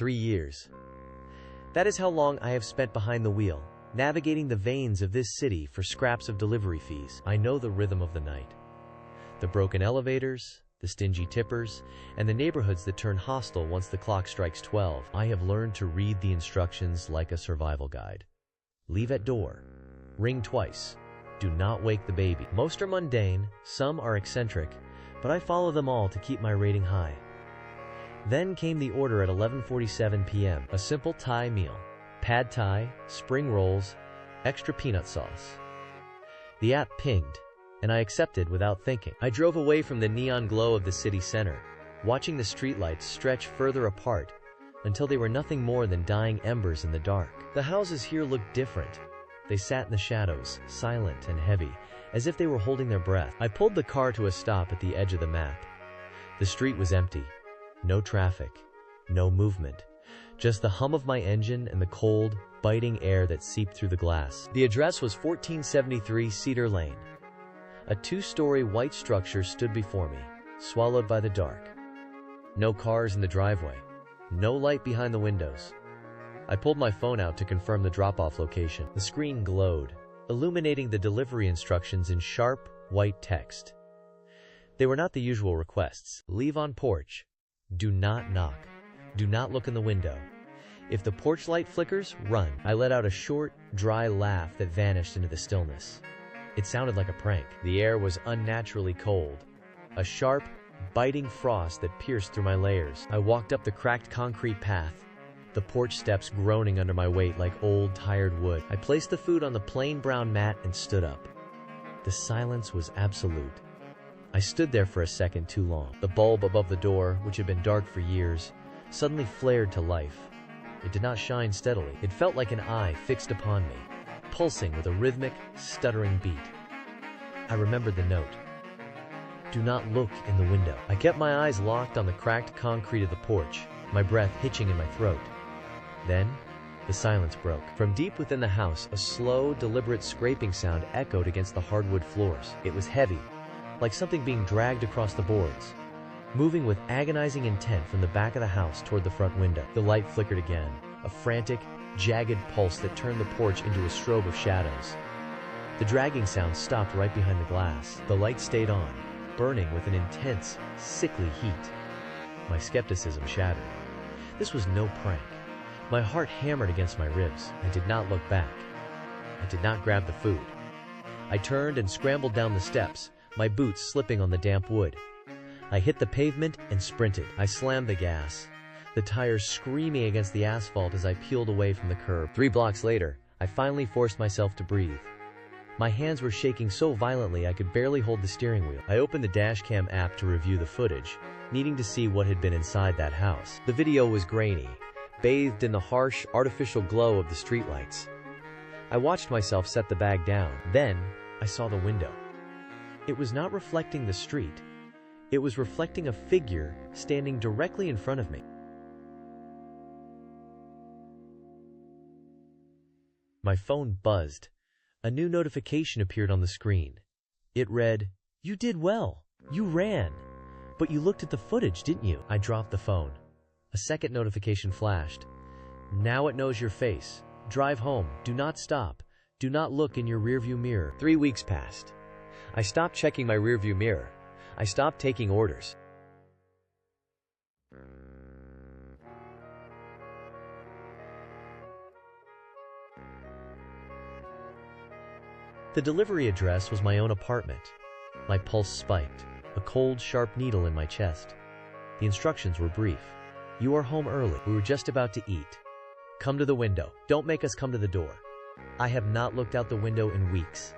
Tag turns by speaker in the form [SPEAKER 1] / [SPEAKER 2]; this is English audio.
[SPEAKER 1] 3 years. That is how long I have spent behind the wheel, navigating the veins of this city for scraps of delivery fees. I know the rhythm of the night. The broken elevators, the stingy tippers, and the neighborhoods that turn hostile once the clock strikes 12. I have learned to read the instructions like a survival guide. Leave at door. Ring twice. Do not wake the baby. Most are mundane, some are eccentric, but I follow them all to keep my rating high. Then came the order at 11:47 p.m. A simple Thai meal. Pad Thai, spring rolls, extra peanut sauce. The app pinged, and I accepted without thinking. I drove away from the neon glow of the city center, watching the streetlights stretch further apart until they were nothing more than dying embers in the dark. The houses here looked different. They sat in the shadows, silent and heavy, as if they were holding their breath. I pulled the car to a stop at the edge of the map. The street was empty. No traffic, no movement, just the hum of my engine and the cold, biting air that seeped through the glass. The address was 1473 Cedar Lane. A 2-story white structure stood before me, swallowed by the dark. No cars in the driveway, no light behind the windows. I pulled my phone out to confirm the drop-off location. The screen glowed, illuminating the delivery instructions in sharp, white text. They were not the usual requests. Leave on porch. Do not knock. Do not look in the window. If the porch light flickers, run. I let out a short, dry laugh that vanished into the stillness. It sounded like a prank. The air was unnaturally cold. A sharp, biting frost that pierced through my layers. I walked up the cracked concrete path, the porch steps groaning under my weight like old, tired wood. I placed the food on the plain brown mat and stood up. The silence was absolute. I stood there for a second too long. The bulb above the door, which had been dark for years, suddenly flared to life. It did not shine steadily. It felt like an eye fixed upon me, pulsing with a rhythmic, stuttering beat. I remembered the note. Do not look in the window. I kept my eyes locked on the cracked concrete of the porch, my breath hitching in my throat. Then, the silence broke. From deep within the house, a slow, deliberate scraping sound echoed against the hardwood floors. It was heavy, like something being dragged across the boards, moving with agonizing intent from the back of the house toward the front window. The light flickered again, a frantic, jagged pulse that turned the porch into a strobe of shadows. The dragging sound stopped right behind the glass. The light stayed on, burning with an intense, sickly heat. My skepticism shattered. This was no prank. My heart hammered against my ribs. I did not look back. I did not grab the food. I turned and scrambled down the steps, my boots slipping on the damp wood. I hit the pavement and sprinted. I slammed the gas, the tires screaming against the asphalt as I peeled away from the curb. 3 blocks later, I finally forced myself to breathe. My hands were shaking so violently I could barely hold the steering wheel. I opened the dashcam app to review the footage, needing to see what had been inside that house. The video was grainy, bathed in the harsh, artificial glow of the streetlights. I watched myself set the bag down. Then, I saw the window. It was not reflecting the street. It was reflecting a figure standing directly in front of me. My phone buzzed. A new notification appeared on the screen. It read, "You did well. You ran. But you looked at the footage, didn't you?" I dropped the phone. A second notification flashed. "Now it knows your face. Drive home. Do not stop. Do not look in your rearview mirror." 3 weeks passed. I stopped checking my rearview mirror. I stopped taking orders. The delivery address was my own apartment. My pulse spiked, a cold, sharp needle in my chest. The instructions were brief. "You are home early. We were just about to eat. Come to the window. Don't make us come to the door." I have not looked out the window in weeks.